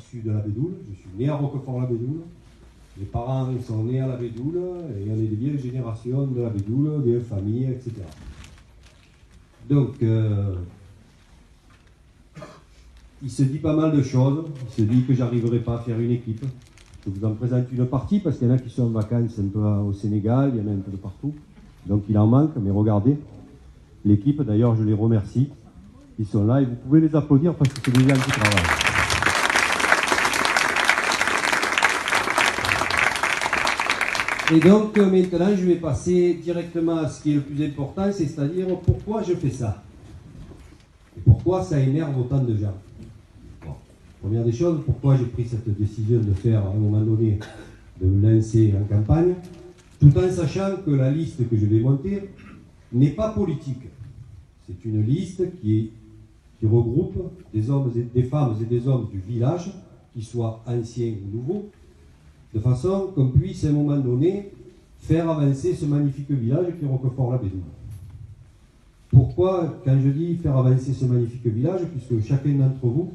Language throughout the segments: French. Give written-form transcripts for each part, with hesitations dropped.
issu de la Bédoule. Je suis né à Roquefort-la-Bédoule. Mes parents sont nés à la Bédoule et on est des vieilles générations de la Bédoule, des familles, etc. Donc, il se dit pas mal de choses. Il se dit que j'arriverai pas à faire une équipe. Je vous en présente une partie parce qu'il y en a qui sont en vacances un peu au Sénégal, il y en a un peu de partout. Donc il en manque, mais regardez. L'équipe, d'ailleurs, je les remercie. Ils sont là et vous pouvez les applaudir parce que c'est des gens qui travaillent. Et donc maintenant, je vais passer directement à ce qui est le plus important, c'est-à-dire pourquoi je fais ça. Et pourquoi ça énerve autant de gens. Bon. Première des choses, pourquoi j'ai pris cette décision de faire à un moment donné, de me lancer en campagne, tout en sachant que la liste que je vais monter n'est pas politique. C'est une liste qui regroupe des hommes et des femmes et des hommes du village, qu'ils soient anciens ou nouveaux, de façon qu'on puisse à un moment donné faire avancer ce magnifique village qui est Roquefort-la-Bédoule. Pourquoi, quand je dis faire avancer ce magnifique village, puisque chacun d'entre vous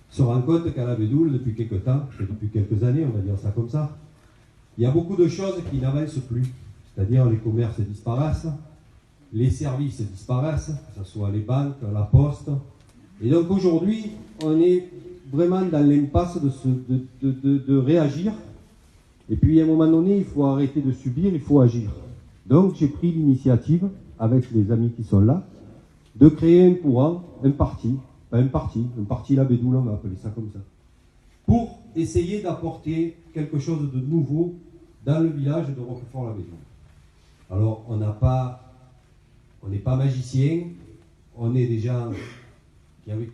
se rend compte qu'à la Bédoule, depuis quelques temps, depuis quelques années, on va dire ça comme ça, il y a beaucoup de choses qui n'avancent plus. C'est-à-dire les commerces disparaissent, les services disparaissent, que ce soit les banques, la poste. Et donc aujourd'hui, on est vraiment dans l'impasse de réagir. Et puis à un moment donné, il faut arrêter de subir, il faut agir. Donc j'ai pris l'initiative, avec les amis qui sont là, de créer un courant, un parti la Bédoule, on va appeler ça comme ça, pour essayer d'apporter quelque chose de nouveau dans le village de Roquefort-la-Bédoule. Alors on n'est pas magicien, on est des gens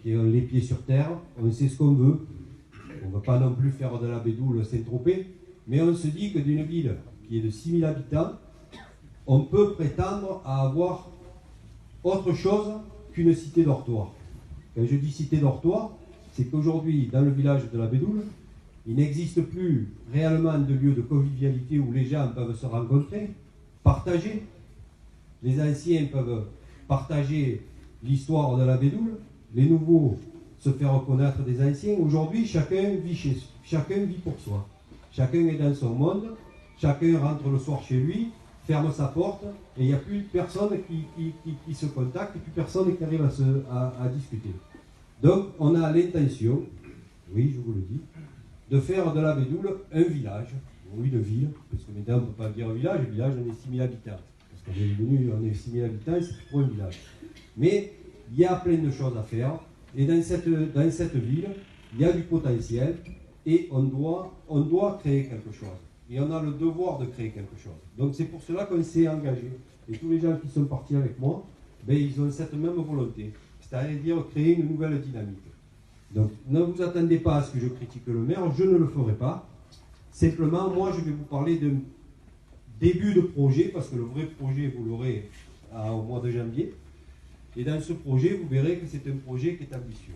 qui ont les pieds sur terre, on sait ce qu'on veut, on ne veut pas non plus faire de la Bédoule Saint-Tropez, mais on se dit que d'une ville qui est de 6000 habitants, on peut prétendre à avoir autre chose qu'une cité dortoir. Quand je dis cité dortoir, c'est qu'aujourd'hui, dans le village de la Bédoule, il n'existe plus réellement de lieu de convivialité où les gens peuvent se rencontrer, partager. Les anciens peuvent partager l'histoire de la Bédoule, les nouveaux se faire reconnaître des anciens. Aujourd'hui, chacun vit pour soi. Chacun est dans son monde, chacun rentre le soir chez lui, ferme sa porte, et il n'y a plus personne qui se contacte, et plus personne qui arrive à discuter. Donc, on a l'intention, oui, je vous le dis, de faire de la Bédoule un village, oui, une ville, parce que maintenant on ne peut pas dire un village, on est 6000 habitants. Parce qu'on est venu, on est 6000 habitants, c'est pour un village. Mais il y a plein de choses à faire, et dans cette ville, il y a du potentiel, et on doit créer quelque chose. Et on a le devoir de créer quelque chose. Donc c'est pour cela qu'on s'est engagé. Et tous les gens qui sont partis avec moi, ben, ils ont cette même volonté. C'est-à-dire créer une nouvelle dynamique. Donc ne vous attendez pas à ce que je critique le maire, je ne le ferai pas. Simplement, moi je vais vous parler d'un début de projet, parce que le vrai projet, vous l'aurez au mois de janvier. Et dans ce projet, vous verrez que c'est un projet qui est ambitieux.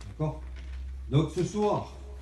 D'accord ? Donc ce soir,